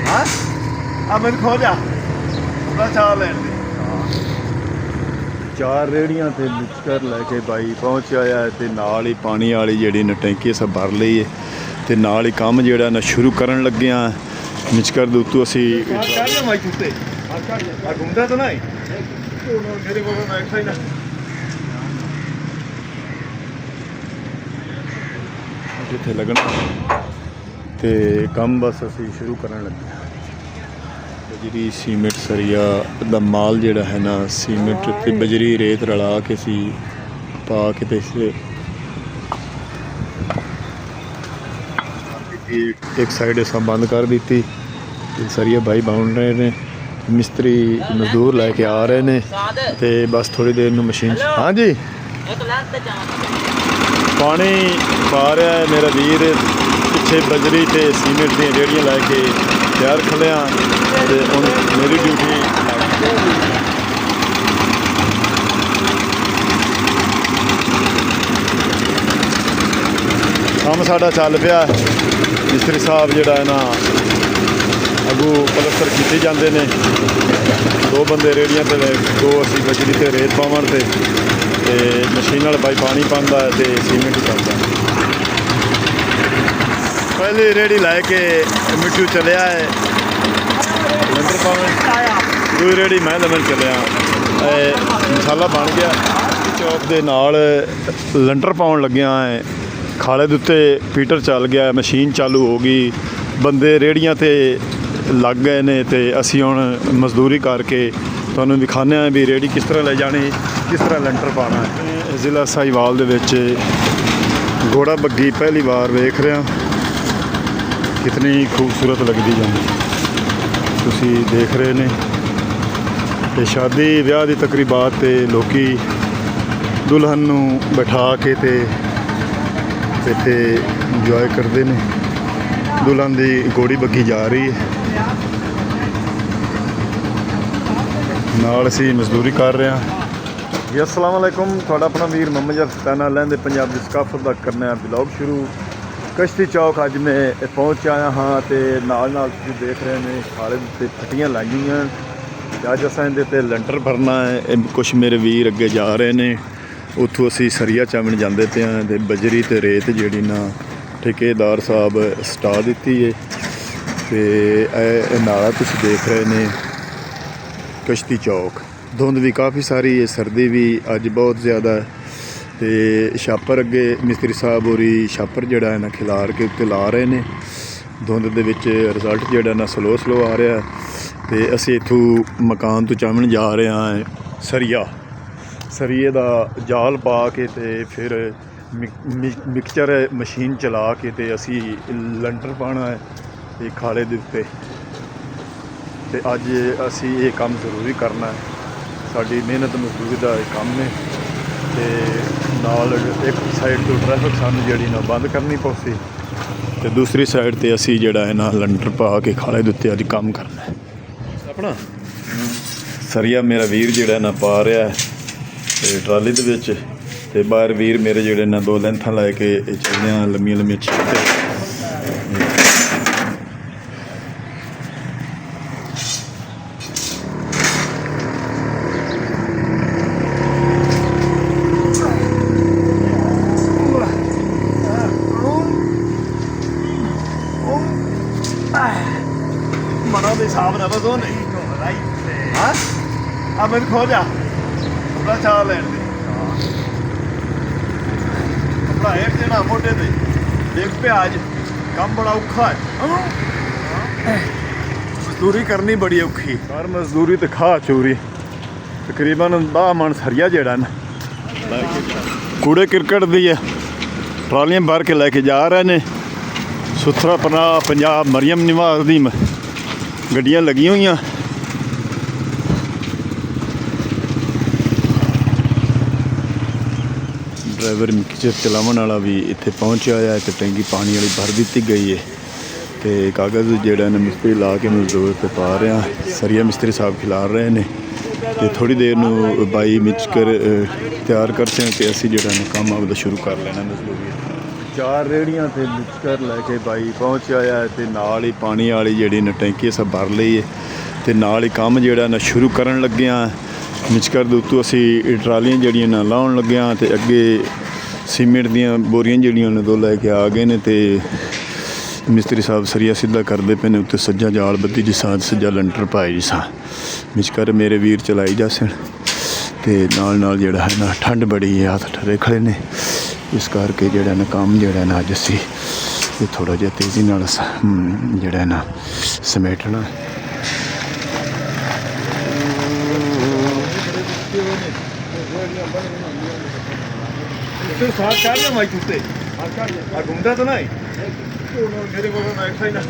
हाँ अब मैंने खो जा चाह लेने चार रेहड़ियां ते मिक्सचर लैके बाई पहुँच आया ते नाल ही पानी वाली जिहड़ी न टैंकी असां भर लई है ते नाल ही काम जिहड़ा ना शुरू करन लगे हाँ मिक्सचर दे उत्तों असीं घूमदा तो नहीं मेरे को बैठा ही ना जिथे लगना ते काम बस असीं शुरू करन लगे बजरी सीमेंट सरिया दा माल जिहड़ा है ना सीमेंट ते बजरी रेत रला के सी पा के ते एक साइड असां बंद कर दी सरिया भाई बाउंड रहे ने मिस्त्री मजदूर लैके आ रहे ने ते बस थोड़ी देर नूं मशीन हाँ जी पानी पा रहा है मेरा वीर पिछे बजरी ते सीमेंट दी रेहड़ियां लैके तैयार खड़े हाँ ते हुण मेरी ड्यूटी काम साडा चल पिया मिस्त्री साहब जिहड़ा है ना अगू पलस्तर कीते जांदे ने दो बंदे रेहड़ियां ते दो असीं बजरी ते रेत पावन ते मशीन नाल बाई पानी पांदा है ते सीमेंट पांदा पहली रेहड़ी लैके मिट्टू चलिया है लंडर पावन दूई रेहड़ी मैं लमन चलिया मसाला बन गया चौक दे नाल लंडर पाउन लग्या है खाले दे उत्ते पीटर चल गया मशीन चालू हो गई बंदे रेहड़ियां ते लग गए ने ते असीं हुण मजदूरी करके तुहानूं दिखाने भी रेहड़ी किस तरह ले जानी किस तरह लंटर पाना है जिला साहिवाल दे विच घोड़ा बग्गी पहली बार वेख रहा कितनी खूबसूरत लगती जाती तुसीं देख रहे ने ते शादी विआह दी तकरीबात ते लोकी दुल्हन नूं बैठा के ते इत्थे इंजॉय करते हैं दुल्हन की घोड़ी बग्गी जा रही है नाल असीं मजदूरी कर रहे हैं जी अस्सलाम वालेकुम तुहाडा अपना वीर मोहम्मद जफताना लैंदे पंजाब दी सकाफत दा करना ब्लॉग शुरू कश्ती चौक अज मैं पहुँच आया हाँ तो नाल तुसीं देख रहे हैं खाले उत्ते फट्टियां लाई हैं अज असां इहदे ते लंटर भरना है कुछ मेरे वीर अगे जा रहे हैं उत्थों असीं सरिया चावण जाते पे हैं तो बजरी तो रेत जिहड़ी ना ठेकेदार साहब सटा दी है तो नाला तुसीं देख रहे हैं कश्ती चौक धुंध भी काफ़ी सारी है सर्दी भी अज बहुत ज़्यादा है तो छापर अगे मिस्त्री साहब होरी छापर जिहड़ा है ना खिलार के उत्ते ला रहे हैं धुंध दे विच रिजल्ट जिहड़ा ना स्लो आ रहा है तो असीं इत्थों मकान तो चावण जा रहे हैं सरिये दा जाल पा के ते फिर मिक्सचर मशीन चला के ते असी लंटर पाना है ते खाले दे उत्ते ते अज असी ये काम जरूरी करना है साडी मेहनत मजदूरी का काम है ते नाल एक साइड तो ट्रैफिक सानू जिहड़ी ना बंद करनी पौसी ते दूसरी साइड ते असी जिहड़ा है ना लंटर पा के खाले दे उत्ते अज काम करना है अपना सरिया मेरा वीर जिहड़ा ना पा रहा है ट्राली दे विच ते बाहर वीर मेरे जिहड़े ना दो लेंथां लैके चलदे हैं लम्मियां छीटे मना दे हिसाब ना बस नहीं हाँ अब मैंने खो जा चाह लेने अपना हेठ देना मोटे दे देख पे आज काम बड़ा औखा है मजदूरी करनी बड़ी औखी हर मजदूरी तो खा चोरी तकरीबन 10 मन सरिया जेड़ा ना कूड़े क्रिकेट दी है ट्रालियां भर के लैके जा रहे ने सुथरा पंजाब मरियम निवास दी गड्डियां लगी हुई ड्राइवर मिक्सचर चलावन वाला भी इत्थे पहुँचा है तो टैंकी पानी वाली भर दी गई है तो कागज़ जोड़ा ने मिस्त्री ला के मजदूर पे पा रहे हैं सरिया मिस्त्री साहब खिला रहे हैं तो थोड़ी देर नू बाई मिक्सचर तैयार करते हैं तो असी जोड़ा ने काम आपका शुरू कर लेना मजदूरी 4 ਰੇੜੀਆਂ ਤੇ ਵਿਚਕਾਰ ਲੈ ਕੇ ਬਾਈ ਪਹੁੰਚਿਆ ਆ ਤੇ ਨਾਲ ਹੀ ਪਾਣੀ ਵਾਲੀ ਜਿਹੜੀ ਨਾ ਟੈਂਕੀ ਸਭ ਭਰ ਲਈ ਹੈ ਤੇ ਨਾਲ ਹੀ ਕੰਮ ਜਿਹੜਾ ਨਾ ਸ਼ੁਰੂ ਕਰਨ ਲੱਗਿਆ। ਵਿਚਕਾਰ ਦੇ ਉੱਤੋਂ ਅਸੀਂ ਟਰਾਲੀਆਂ ਜਿਹੜੀਆਂ ਨਾ ਲਾਉਣ ਲੱਗਿਆ ਤੇ ਅੱਗੇ ਸੀਮੈਂਟ ਦੀਆਂ ਬੋਰੀਆਂ ਜਿਹੜੀਆਂ ਨੇ 2 ਲੈ ਕੇ ਆ ਗਏ ਨੇ ਤੇ ਮਿਸਤਰੀ ਸਾਹਿਬ ਸਰੀਆ ਸਿੱਧਾ ਕਰਦੇ ਪਏ ਨੇ। ਉੱਤੇ ਸੱਜਾ ਜਾਲ ਬੱਤੀ ਜਿਸ ਸਾਂ ਸੱਜਾ ਲੰਟਰ ਪਾਏ ਜਿਸ ਸਾਂ ਵਿਚਕਾਰ ਮੇਰੇ ਵੀਰ ਚਲਾਈ ਜਾਸਣ ਤੇ ਨਾਲ ਜਿਹੜਾ ਹੈ ਨਾ ਠੰਡ ਬੜੀ ਹੈ, ਹੱਥ ਠਰੇ ਖੜੇ ਨੇ। ਇਸ ਕਰਕੇ ਜਿਹੜਾ ਨਾ ਕੰਮ ਜਿਹੜਾ ਨਾ ਅੱਜ ਅਸੀਂ ਇਹ ਥੋੜ੍ਹਾ ਜਿਹਾ ਤੇਜ਼ੀ ਨਾਲ ਜਿਹੜਾ ਨਾ ਸਮੇਟਣਾ। साथ कर लिया भाई कुत्ते घूमता तो नहीं मेरे को मैं ही ना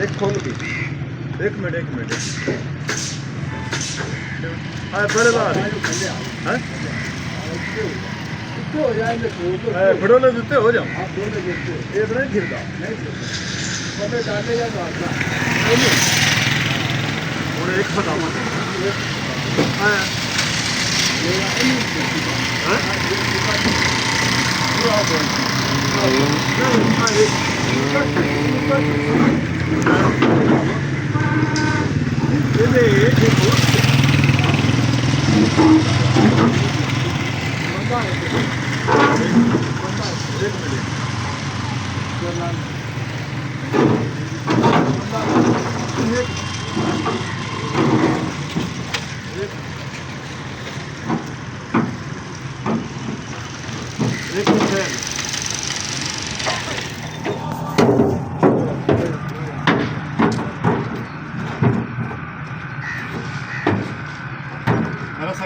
एक खोल भी एक मिनट बड़े बात बड़ोले जूते हो जाओ ये तो नहीं गिरता एक बताओ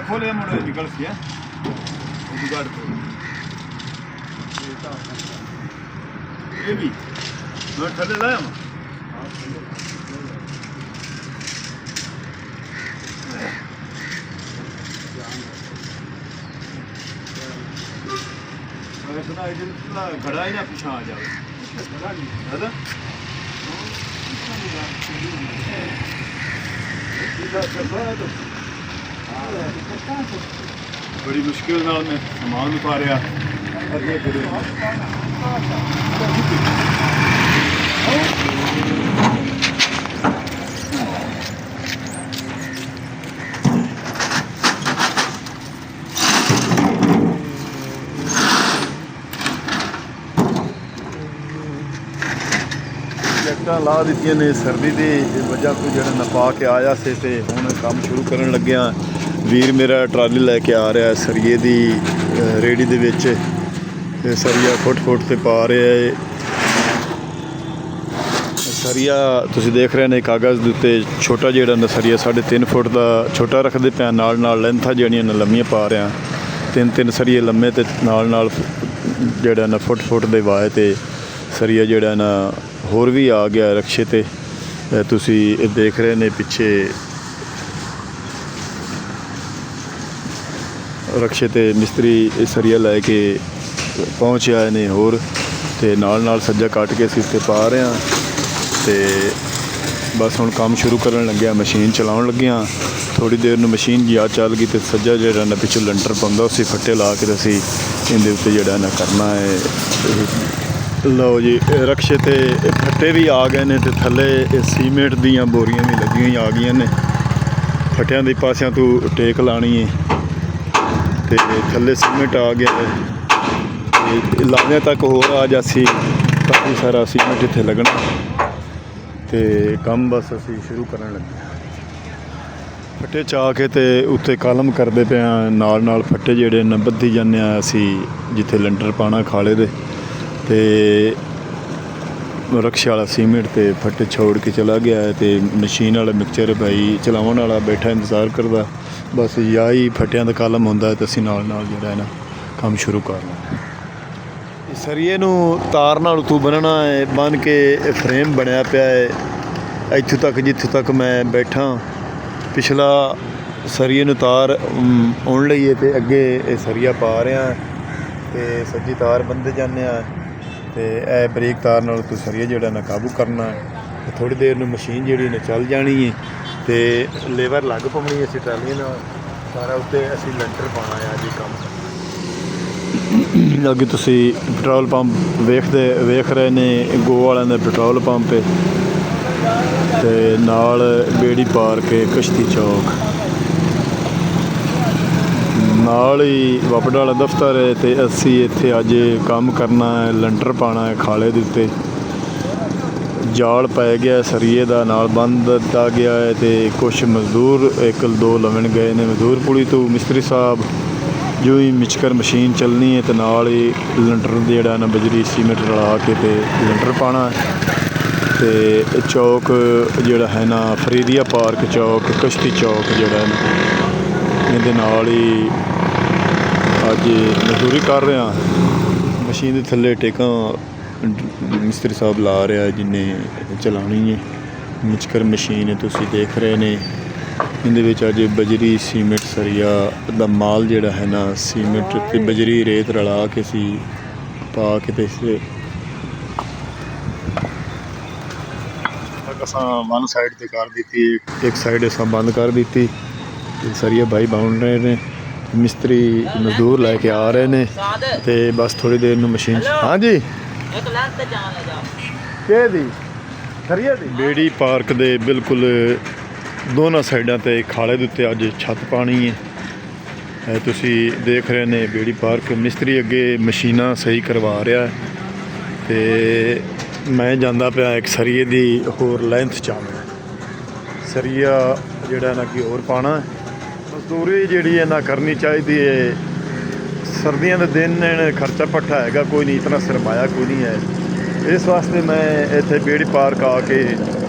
खोले मोड़े निकल गया जुगाड़ को ये भी मैं थले लाया मैं सुना इधर घड़ा ही ना पीछा आ जाए दादा बड़ी मुश्किल नाल मैं सामान उतारिया ਜੈਕਟਾਂ ਲਾ ਦਿੱਤੀਆਂ ਨੇ ਸਰਦੀ ਦੀ ਵਜ੍ਹਾ ਤੋਂ ਜਿਹੜਾ ਨਪਾ ਕੇ ਆਇਆ ਸੀ ਤੇ ਹੁਣ ਕੰਮ ਸ਼ੁਰੂ ਕਰਨ ਲੱਗਿਆ। ਵੀਰ ਮੇਰਾ ਟਰਾਲੀ ਲੈ ਕੇ ਆ ਰਿਹਾ ਸਰੀਏ ਦੀ ਰੇੜੀ ਦੇ ਵਿੱਚ ਸਰੀਆ ਫੁੱਟ ਤੇ ਪਾ ਰਿਹਾ ਹੈ। ਸਰੀਆ ਤੁਸੀਂ ਦੇਖ ਰਹੇ ਨੇ ਕਾਗਜ਼ ਦੇ ਉੱਤੇ ਛੋਟਾ ਜਿਹੜਾ ਨਾ ਸਰੀਆ 3.5 ਫੁੱਟ ਦਾ ਛੋਟਾ ਰੱਖਦੇ ਪਿਆ, ਨਾਲ ਲੈਂਥਾਂ ਜਿਹੜੀਆਂ ਨਾ ਲੰਮੀਆਂ ਪਾ ਰਿਹਾ। 3 ਸਰੀਏ ਲੰਮੇ ਤੇ ਨਾਲ ਜਿਹੜਾ ਨਾ ਫੁੱਟ ਦੇ ਵਾਏ ਤੇ ਸਰੀਆ ਜਿਹੜਾ ਨਾ ਹੋਰ ਵੀ ਆ ਗਿਆ ਰਕਸ਼ੇ ਤੇ। ਤੁਸੀਂ ਇਹ ਦੇਖ ਰਹੇ ਨੇ ਪਿੱਛੇ ਰਕਸ਼ੇ ਤੇ ਮਿਸਤਰੀ ਸਰੀਆ ਲੈ ਕੇ ਪਹੁੰਚ ਆਏ ਨੇ ਹੋਰ ਤੇ ਨਾਲ ਸੱਜਾ ਕੱਟ ਕੇ ਅਸੀਂ ਉੱਤੇ ਪਾ ਰਹੇ ਹਾਂ ਤੇ ਬਸ ਹੁਣ ਕੰਮ ਸ਼ੁਰੂ ਕਰਨ ਲੱਗਿਆ, ਮਸ਼ੀਨ ਚਲਾਉਣ ਲੱਗਿਆ। ਥੋੜੀ ਦੇਰ ਨੂੰ ਮਸ਼ੀਨ ਜਿਆ ਚੱਲ ਗਈ ਤੇ ਸੱਜਾ ਜਿਹੜਾ ਨਾ ਪਿੱਛੋਂ ਲੰਟਰ ਪਾਉਂਦਾ ਉਸੇ ਫੱਟੇ ਲਾ ਕੇ ਅਸੀਂ ਇਹਦੇ ਉੱਤੇ ਜਿਹੜਾ ਨਾ ਕਰਨਾ ਹੈ। ਲਓ ਜੀ ਰਕਸ਼ੇ ਤੇ ਫੱਟੇ ਵੀ ਆ ਗਏ ਨੇ ਤੇ ਥੱਲੇ ਸੀਮੈਂਟ ਦੀਆਂ ਬੋਰੀਆਂ ਵੀ ਲੱਗੀਆਂ ਆ ਗਈਆਂ ਨੇ। ਫੱਟਿਆਂ ਦੇ ਪਾਸਿਆਂ ਤੋਂ ਟੇਕ ਲਾਣੀ ਹੈ ਤੇ ਥੱਲੇ ਸੀਮੈਂਟ ਆ ਗਿਆ ਤੇ ਲਾਣੇ ਤੱਕ ਹੋਰ ਆ ਜਾਸੀ ਕਾਫੀ ਸਾਰਾ ਸੀਮੈਂਟ ਇੱਥੇ ਲੱਗਣਾ ਤੇ ਕੰਮ ਬਸ ਅਸੀਂ ਸ਼ੁਰੂ ਕਰਨ ਲੱਗੇ ਹਾਂ। ਫੱਟੇ ਚਾ ਕੇ ਤੇ ਉੱਤੇ ਕਲਮ ਕਰਦੇ ਪਏ ਹਾਂ, ਨਾਲ ਨਾਲ ਫੱਟੇ ਜਿਹੜੇ ਨੇ ਬੱਧੀ ਜਾਂਦੇ ਹਾਂ ਅਸੀਂ ਜਿੱਥੇ ਲੈਂਟਰ ਪਾਉਣਾ ਖਾਲੇ ਦੇ। ਤੇ ਰਕਸ਼ੇ ਵਾਲਾ ਸੀਮੈਂਟ ਤੇ ਫੱਟੇ ਛੋੜ ਕੇ ਚਲਾ ਗਿਆ ਹੈ ਤੇ ਮਸ਼ੀਨ ਵਾਲਾ ਮਿਕਸਚਰ ਭਾਈ ਚਲਾਉਣ ਵਾਲਾ ਬੈਠਾ ਇੰਤਜ਼ਾਰ ਕਰਦਾ। ਬਸ ਜਾਂ ਹੀ ਫੱਟਿਆਂ ਦਾ ਕਲਮ ਹੁੰਦਾ ਤੇ ਅਸੀਂ ਨਾਲ ਨਾਲ ਜਿਹੜਾ ਹੈ ਨਾ ਕੰਮ ਸ਼ੁਰੂ ਕਰਨਾ। ਸਰੀਏ ਨੂੰ ਤਾਰ ਨਾਲ ਉਤੋਂ ਬੰਨਣਾ ਹੈ, ਬੰਨ੍ਹ ਕੇ ਫਰੇਮ ਬਣਿਆ ਪਿਆ ਹੈ ਇੱਥੋਂ ਤੱਕ ਜਿੱਥੋਂ ਤੱਕ ਮੈਂ ਬੈਠਾ। ਪਿਛਲਾ ਸਰੀਏ ਨੂੰ ਤਾਰ ਆਉਣ ਲਈ ਤੇ ਅੱਗੇ ਇਹ ਸਰੀਆ ਪਾ ਰਿਹਾ ਤੇ ਸੱਜੀ ਤਾਰ ਬੰਨ੍ਹਦੇ ਜਾਂਦੇ ਆ ਤੇ ਇਹ ਬਰੀਕ ਤਾਰ ਨਾਲ ਤੂੰ ਸਰੀਆ ਜਿਹੜਾ ਨਾ ਕਾਬੂ ਕਰਨਾ ਹੈ। ਥੋੜ੍ਹੀ ਦੇਰ ਨੂੰ ਮਸ਼ੀਨ ਜਿਹੜੀ ਨੇ ਚੱਲ ਜਾਣੀ ਹੈ ਤੇ ਲੇਬਰ ਲੱਗ ਪਾਉਣੀ ਅਸੀਂ ਟਰਾਲੀਆਂ ਨਾਲ ਸਾਰਾ ਉੱਤੇ ਅਸੀਂ ਲੈਂਟਰ ਪਾਉਣਾ ਹੈ ਜੀ ਕੰਮ। ਅੱਗੇ ਤੁਸੀਂ ਪੈਟਰੋਲ ਪੰਪ ਵੇਖ ਰਹੇ ਨੇ, ਗੋ ਵਾਲਿਆਂ ਦਾ ਪੈਟਰੋਲ ਪੰਪ ਹੈ ਤੇ ਨਾਲ ਬੇੜੀ ਪਾਰਕ ਹੈ ਕਸ਼ਤੀ ਚੌਕ, ਨਾਲ ਹੀ ਵਾਪੜਾ ਵਾਲਾ ਦਫ਼ਤਰ ਹੈ ਤੇ ਅਸੀਂ ਇੱਥੇ ਅੱਜ ਕੰਮ ਕਰਨਾ ਹੈ, ਲੈਂਟਰ ਪਾਉਣਾ ਹੈ ਖਾਲੇ ਦੇ ਉੱਤੇ। ਜਾਲ ਪੈ ਗਿਆ ਸਰੀਏ ਦਾ, ਨਾਲ ਬੰਦ ਦਿੱਤਾ ਗਿਆ ਹੈ ਤੇ ਕੁਛ ਮਜ਼ਦੂਰ 1-2 ਲਵਣ ਗਏ ਨੇ ਮਜ਼ਦੂਰ ਪੁਲੀ ਤੋਂ। ਮਿਸਤਰੀ ਸਾਹਿਬ ਜੋ ਹੀ ਮਿਚਕਰ ਮਸ਼ੀਨ ਚੱਲਣੀ ਹੈ ਤੇ ਨਾਲ ਹੀ ਲੈਂਟਰ ਜਿਹੜਾ ਨਾ ਬਜਰੀ ਸੀਮੈਂਟ ਰਲਾ ਕੇ ਤੇ ਲੈਂਟਰ ਪਾਉਣਾ। ਤੇ ਚੌਕ ਜਿਹੜਾ ਹੈ ਨਾ ਫਰੀਦੀਆ ਪਾਰਕ ਚੌਕ ਕਸ਼ਤੀ ਚੌਕ ਜਿਹੜਾ ਹੈ ਇਹਦੇ ਨਾਲ ਹੀ ਅੱਜ ਮਜ਼ਦੂਰੀ ਕਰ ਰਿਹਾ। ਮਸ਼ੀਨ ਦੇ ਥੱਲੇ ਟੇਕਾਂ ਮਿਸਤਰੀ ਸਾਹਿਬ ਲਾ ਰਿਹਾ ਜਿਹਨੇ ਚਲਾਉਣੀ ਹੈ। ਮਿਚਕਰ ਮਸ਼ੀਨ ਤੁਸੀਂ ਦੇਖ ਰਹੇ ਨੇ, ਇਹਦੇ ਵਿੱਚ ਅੱਜ ਬਜਰੀ ਸੀਮੈਂਟ ਸਰੀਆ ਦਾ ਮਾਲ ਜਿਹੜਾ ਹੈ ਨਾ ਸੀਮੈਂਟ ਤੇ ਬਜਰੀ ਰੇਤ ਰਲਾ ਕੇ ਸੀ ਪਾ ਕੇ ਤੇ ਅਸਾਂ ਵਨ ਸਾਈਡ ਤੇ ਕਰ ਦਿੱਤੀ, ਇੱਕ ਸਾਈਡ ਅਸਾਂ ਬੰਦ ਕਰ ਦਿੱਤੀ। ਸਰੀਆ ਭਾਈ ਬਣ ਰਹੇ ਨੇ, ਮਿਸਤਰੀ ਮਜ਼ਦੂਰ ਲੈ ਕੇ ਆ ਰਹੇ ਨੇ ਤੇ ਬਸ ਥੋੜੀ ਦੇਰ ਨੂੰ ਮਸ਼ੀਨ ਹਾਂਜੀ ਕਿਹਦੀ ਸਰੀਆ ਦੀ ਬੇੜੀ ਪਾਰਕ ਦੇ ਬਿਲਕੁਲ ਦੋਨਾਂ ਸਾਈਡਾਂ ਤੇ ਖਾਲੇ ਦੇ ਉੱਤੇ ਅੱਜ ਛੱਤ ਪਾਣੀ ਹੈ। ਤੁਸੀਂ ਦੇਖ ਰਹੇ ਨੇ ਬੇੜੀ ਪਾਰਕ, ਮਿਸਤਰੀ ਅੱਗੇ ਮਸ਼ੀਨਾਂ ਸਹੀ ਕਰਵਾ ਰਿਹਾ ਤੇ ਮੈਂ ਜਾਂਦਾ ਪਿਆ ਇੱਕ ਸਰੀਏ ਦੀ ਹੋਰ ਲੈਂਥ ਚਾਹੁੰਦਾ। ਸਰੀਆ ਜਿਹੜਾ ਨਾ ਕਿ ਹੋਰ ਪਾਉਣਾ, ਮਜ਼ਦੂਰੀ ਜਿਹੜੀ ਹੈ ਨਾ ਕਰਨੀ ਚਾਹੀਦੀ ਹੈ। ਸਰਦੀਆਂ ਦੇ ਦਿਨ ਨੇ, ਖਰਚਾ ਪੱਠਾ ਹੈਗਾ ਕੋਈ ਨਹੀਂ, ਇਤਨਾ ਸਰਮਾਇਆ ਕੋਈ ਨਹੀਂ ਹੈ। ਇਸ ਵਾਸਤੇ ਮੈਂ ਇੱਥੇ ਬੇੜੀ ਪਾਰਕ ਆ ਕੇ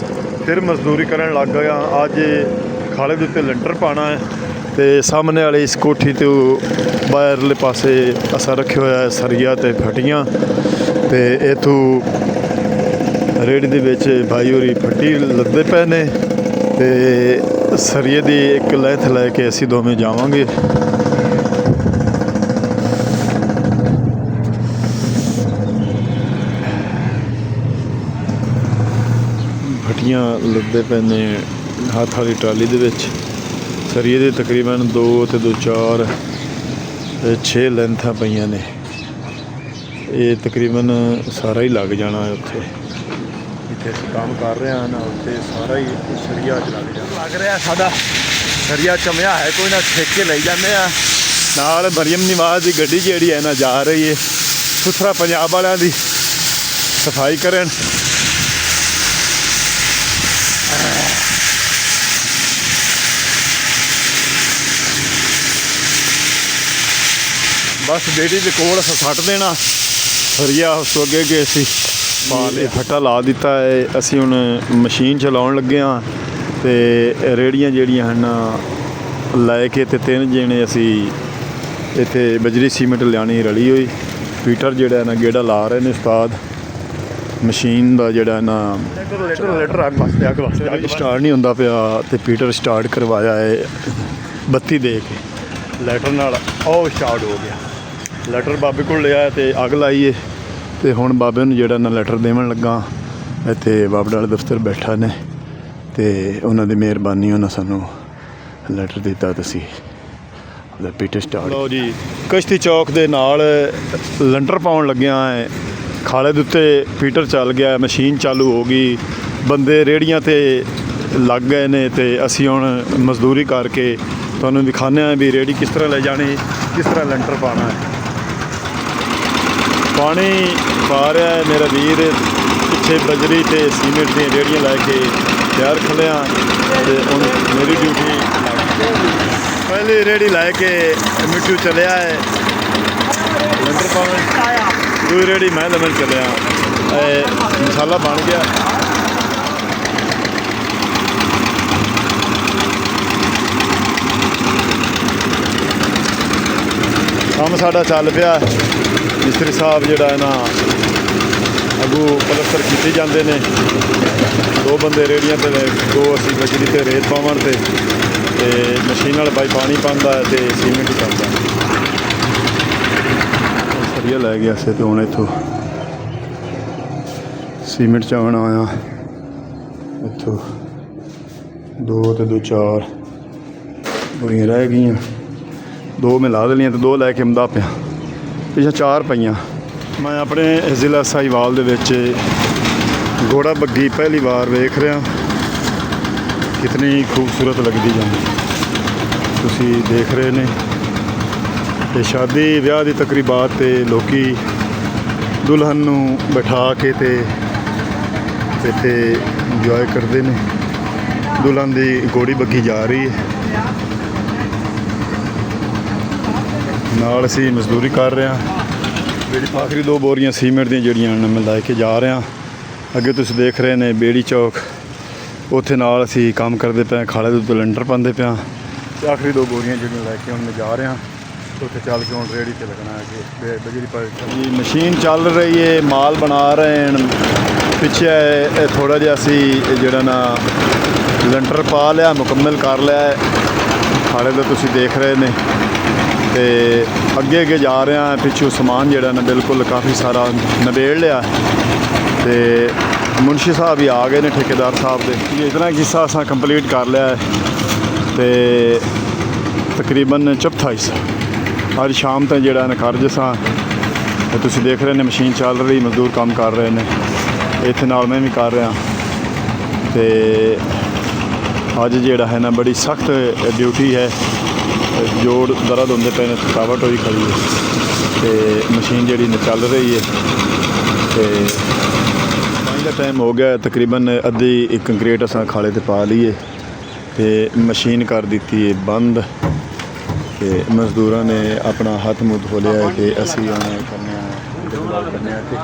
ਫਿਰ ਮਜ਼ਦੂਰੀ ਕਰਨ ਲੱਗ ਗਿਆ। ਅੱਜ ਖਾਲੇ ਦੇ ਉੱਤੇ ਲੈਂਟਰ ਪਾਉਣਾ ਹੈ ਤੇ ਸਾਹਮਣੇ ਵਾਲੀ ਇਸ ਕੋਠੀ ਤੋਂ ਬਾਹਰਲੇ ਪਾਸੇ ਅਸਾਂ ਰੱਖਿਆ ਹੋਇਆ ਹੈ ਸਰੀਆ ਤੇ ਫੱਟੀਆਂ ਤੇ ਇੱਥੋਂ ਰੇੜੀ ਦੇ ਵਿੱਚ ਭਾਈ ਹੋਰੀ ਫੱਟੀ ਲੱਦੇ ਪਏ ਨੇ ਤੇ ਸਰੀਏ ਦੀ ਇੱਕ ਲੈਂਥ ਲੈ ਕੇ ਅਸੀਂ ਦੋਵੇਂ ਜਾਵਾਂਗੇ। ਫੱਟੀਆਂ ਲੱਦੇ ਪਏ ਨੇ ਹੱਥ ਵਾਲੀ ਟਰਾਲੀ ਦੇ ਵਿੱਚ। ਸਰੀਏ ਦੇ ਤਕਰੀਬਨ 2 ਤੇ 2 4 ਤੇ 6 ਲੈਂਥਾਂ ਪਈਆਂ ਨੇ। ਇਹ ਤਕਰੀਬਨ ਸਾਰਾ ਹੀ ਲੱਗ ਜਾਣਾ ਹੈ ਉੱਥੇ ਜਿੱਥੇ ਅਸੀਂ ਕੰਮ ਕਰ ਰਹੇ ਹਾਂ ਨਾ, ਉੱਥੇ ਸਾਰਾ ਹੀ ਸਰੀਆ 'ਚ ਲੱਗ ਜਾਣਾ। ਲੱਗ ਰਿਹਾ ਸਾਡਾ ਸਰੀਆ ਚਮਿਆ ਹੈ, ਕੋਈ ਨਾ ਠੇਕੇ ਲਈ ਜਾਂਦੇ ਆ। ਨਾਲ ਮਰੀਮ ਨਿਵਾਜ਼ ਦੀ ਗੱਡੀ ਜਿਹੜੀ ਹੈ ਨਾ ਜਾ ਰਹੀ ਹੈ ਸੁਥਰਾ ਪੰਜਾਬ ਵਾਲਿਆਂ ਦੀ ਸਫਾਈ ਕਰਨ। ਬਸ ਬੇੜੀ ਦੇ ਕੋਲ ਸੱਟ ਦੇਣਾ ਸਰੀਆ, ਉਸ ਤੋਂ ਅੱਗੇ ਅਸੀਂ ਇਹ ਫੱਟਾ ਲਾ ਦਿੱਤਾ ਹੈ। ਅਸੀਂ ਹੁਣ ਮਸ਼ੀਨ ਚਲਾਉਣ ਲੱਗੇ ਹਾਂ ਤੇ ਰੇੜੀਆਂ ਜਿਹੜੀਆਂ ਹਨ ਲੈ ਕੇ ਤੇ 3 ਜਣੇ ਅਸੀਂ ਇੱਥੇ ਬਜਰੀ ਸੀਮੈਂਟ ਲਿਆਉਣੀ ਰਲੀ ਹੋਈ। ਪੀਟਰ ਜਿਹੜਾ ਨਾ ਗੇੜਾ ਲਾ ਰਹੇ ਨੇ ਉਸਤਾਦ। ਮਸ਼ੀਨ ਦਾ ਜਿਹੜਾ ਨਾ ਲੈਟਰ ਅੱਗ ਵਾਸਤੇ ਸਟਾਰਟ ਨਹੀਂ ਹੁੰਦਾ ਪਿਆ ਤੇ ਪੀਟਰ ਸਟਾਰਟ ਕਰਵਾਇਆ ਹੈ ਬੱਤੀ ਦੇ ਕੇ ਲੈਟਰ ਨਾਲ, ਉਹ ਸਟਾਰਟ ਹੋ ਗਿਆ। ਲੈਟਰ ਬਾਬੇ ਕੋਲ ਲਿਆ ਤੇ ਅੱਗ ਲਾਈਏ ਤੇ ਹੁਣ ਬਾਬੇ ਨੂੰ ਜਿਹੜਾ ਨਾ ਲੈਟਰ ਦੇਣ ਲੱਗਾ। ਇੱਥੇ ਬਾਬੇ ਵਾਲੇ ਦਫ਼ਤਰ ਬੈਠਾ ਨੇ ਤੇ ਉਹਨਾਂ ਦੀ ਮਿਹਰਬਾਨੀ ਉਹਨਾਂ ਸਾਨੂੰ ਲੈਟਰ ਦਿੱਤਾ। ਤੁਸੀਂ ਪੀਟਰ ਸਟਾਰਟ ਲਓ ਜੀ। ਕਸ਼ਤੀ ਚੌਕ ਦੇ ਨਾਲ ਲੈਂਟਰ ਪਾਉਣ ਲੱਗਿਆ ਹੈ ਖਾਲੇ ਦੇ ਉੱਤੇ। ਪੀਟਰ ਚੱਲ ਗਿਆ, ਮਸ਼ੀਨ ਚਾਲੂ ਹੋ ਗਈ, ਬੰਦੇ ਰੇੜੀਆਂ ਤੇ ਲੱਗ ਗਏ ਨੇ ਤੇ ਅਸੀਂ ਹੁਣ ਮਜ਼ਦੂਰੀ ਕਰਕੇ ਤੁਹਾਨੂੰ ਦਿਖਾਉਂਦੇ ਹਾਂ ਵੀ ਰੇੜੀ ਕਿਸ ਤਰ੍ਹਾਂ ਲੈ ਜਾਣੀ, ਕਿਸ ਤਰ੍ਹਾਂ ਲੈਂਟਰ ਪਾਉਣਾ ਹੈ। ਪਾਣੀ ਪਾ ਰਿਹਾ ਹੈ ਮੇਰਾ ਵੀਰ, ਇੱਥੇ ਬਜਰੀ ਤੇ ਸੀਮੈਂਟ ਦੀਆਂ ਰੇਹੜੀਆਂ ਲੈ ਕੇ ਤਿਆਰ ਖੜ੍ਹੇ ਹਾਂ ਤੇ ਹੁਣ ਮੇਰੀ ਡਿਊਟੀ ਪਹਿਲੀ ਰੇੜੀ ਲੈ ਕੇ ਮਿੱਠੂ ਚੱਲਿਆ ਹੈ ਲੰਡਰ ਪਾਵਨ। ਦੂਜੀ ਰੇੜੀ ਮੈਂ ਲਵਣ ਚੱਲਿਆ। ਮਸਾਲਾ ਬਣ ਗਿਆ। ਕੰਮ ਸਾਡਾ ਚੱਲ ਪਿਆ। ਮਿਸਤਰੀ ਸਾਹਿਬ ਜਿਹੜਾ ਹੈ ਨਾ ਅੱਗੋਂ ਪਲਸਤਰ ਕੀਤੇ ਜਾਂਦੇ ਨੇ। ਦੋ ਬੰਦੇ ਰੇੜੀਆਂ ਤੇ ਨੇ, ਦੋ ਅਸੀਂ ਬਜਰੀ ਤੇ ਰੇਤ ਪਾਵਣ ਤੇ ਮਸ਼ੀਨ ਨਾਲ ਬਾਈ ਪਾਣੀ ਪਾਉਂਦਾ ਹੈ ਤੇ ਸੀਮੈਂਟ ਹੀ ਪਾਉਂਦਾ। ਸਰੀਆ ਲੈ ਗਿਆ ਸੀ ਤੇ ਹੁਣ ਇੱਥੋਂ ਸੀਮੈਂਟ ਚਾਵਣ ਆਇਆ। ਇੱਥੋਂ 2 ਤੇ 2 4 ਬੁਰੀਆਂ ਰਹਿ ਗਈਆਂ। 2 ਮੈਂ ਲਾ ਦੇਣੀਆਂ ਤੇ 2 ਲੈ ਕੇ ਆਉਂਦਾ ਪਿਆ। ਪਿੱਛੇ 4 ਪਈਆਂ। ਮੈਂ ਆਪਣੇ ਜ਼ਿਲ੍ਹਾ ਸਾਹੀਵਾਲ ਦੇ ਵਿੱਚ ਘੋੜਾ ਬੱਗੀ ਪਹਿਲੀ ਵਾਰ ਵੇਖ ਰਿਹਾ। ਕਿਤਨੀ ਖੂਬਸੂਰਤ ਲੱਗਦੀ ਜਾਂਦੀ ਤੁਸੀਂ ਦੇਖ ਰਹੇ ਨੇ। ਤੇ ਸ਼ਾਦੀ ਵਿਆਹ ਦੀ ਤਕਰੀਬਾਤ ਤੇ ਲੋਕੀ ਦੁਲਹਨ ਨੂੰ ਬਿਠਾ ਕੇ ਤੇ ਇੱਥੇ ਇੰਜੋਏ ਕਰਦੇ ਨੇ। ਦੁਲਹਨ ਦੀ ਘੋੜੀ ਬੱਗੀ ਜਾ ਰਹੀ ਹੈ। ਨਾਲ ਅਸੀਂ ਮਜ਼ਦੂਰੀ ਕਰ ਰਹੇ ਹਾਂ। ਜਿਹੜੀ ਆਖਰੀ 2 ਬੋਰੀਆਂ ਸੀਮੈਂਟ ਦੀਆਂ ਜਿਹੜੀਆਂ ਮੈਂ ਲੈ ਕੇ ਜਾ ਰਿਹਾ। ਅੱਗੇ ਤੁਸੀਂ ਦੇਖ ਰਹੇ ਨੇ ਬੇੜੀ ਚੌਕ, ਉੱਥੇ ਨਾਲ ਅਸੀਂ ਕੰਮ ਕਰਦੇ ਪਏ। ਖਾਲੇ ਦੇ ਉੱਤੇ ਲੈਂਟਰ ਪਾਉਂਦੇ ਪਿਆ ਤੇ ਆਖਰੀ 2 ਬੋਰੀਆਂ ਜਿਹੜੀਆਂ ਲੈ ਕੇ ਹੁਣ ਮੈਂ ਜਾ ਰਿਹਾ। ਉੱਥੇ ਚੱਲ ਕੇ ਹੁਣ ਰੇੜੀ ਤੇ ਲੱਗਣਾ ਹੈ ਕਿ ਬਜਰੀ ਪਾ ਜੀ ਮਸ਼ੀਨ ਚੱਲ ਰਹੀ ਹੈ। ਮਾਲ ਬਣਾ ਰਹੇ ਹਨ। ਪਿੱਛੇ ਥੋੜ੍ਹਾ ਜਿਹਾ ਅਸੀਂ ਜਿਹੜਾ ਨਾ ਲੈਂਟਰ ਪਾ ਲਿਆ, ਮੁਕੰਮਲ ਕਰ ਲਿਆ ਹੈ। ਖਾਲੇ ਦਾ ਤੁਸੀਂ ਦੇਖ ਰਹੇ ਨੇ ਤੇ ਅੱਗੇ ਜਾ ਰਿਹਾ। ਪਿੱਛੋਂ ਸਮਾਨ ਜਿਹੜਾ ਨਾ ਬਿਲਕੁਲ ਕਾਫੀ ਸਾਰਾ ਨਿਬੇੜ ਲਿਆ ਤੇ ਮੁਨਸ਼ੀ ਸਾਹਿਬ ਵੀ ਆ ਗਏ ਨੇ, ਠੇਕੇਦਾਰ ਸਾਹਿਬ ਦੇ। ਇਤਨਾ ਕਿੱਸਾ ਅਸਾਂ ਕੰਪਲੀਟ ਕਰ ਲਿਆ ਹੈ ਤੇ ਤਕਰੀਬਨ ਚੌਥਾ ਹਿੱਸਾ ਅੱਜ ਸ਼ਾਮ ਤੱਕ ਜਿਹੜਾ ਨਾ ਕਰ ਜਸਾਂ। ਤੁਸੀਂ ਦੇਖ ਰਹੇ ਨੇ ਮਸ਼ੀਨ ਚੱਲ ਰਹੀ, ਮਜ਼ਦੂਰ ਕੰਮ ਕਰ ਰਹੇ ਨੇ। ਇੱਥੇ ਨਾਲ ਮੈਂ ਵੀ ਕਰ ਰਿਹਾ ਤੇ ਅੱਜ ਜਿਹੜਾ ਹੈ ਨਾ ਬੜੀ ਸਖਤ ਡਿਊਟੀ ਹੈ। ਜੋੜ ਦਰਦ ਹੁੰਦੇ ਪਏ ਨੇ, ਥਕਾਵਟ ਹੋਈ ਖੜੀ ਹੈ ਤੇ ਮਸ਼ੀਨ ਜਿਹੜੀ ਨੇ ਚੱਲ ਰਹੀ ਹੈ ਤੇ ਪਾਣੀ ਦਾ ਟਾਈਮ ਹੋ ਗਿਆ। ਤਕਰੀਬਨ ਅੱਧੀ ਕੰਕਰੀਟ ਅਸਾਂ ਖਾਲੇ ਤੇ ਪਾ ਲਈਏ ਤੇ ਮਸ਼ੀਨ ਕਰ ਦਿੱਤੀ ਹੈ ਬੰਦ ਤੇ ਮਜ਼ਦੂਰਾਂ ਨੇ ਆਪਣਾ ਹੱਥ ਮੂੰਹ ਧੋ ਲਿਆ ਹੈ ਕਿ ਅਸੀਂ ਆਉਣਾ ਕਰਨੇ ਆ ਕਿ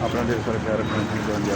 ਆਪਣਾ ਦੇਰ ਸਰਕਾਰ ਰੱਖਣਾ ਚਾਹੀਦਾ।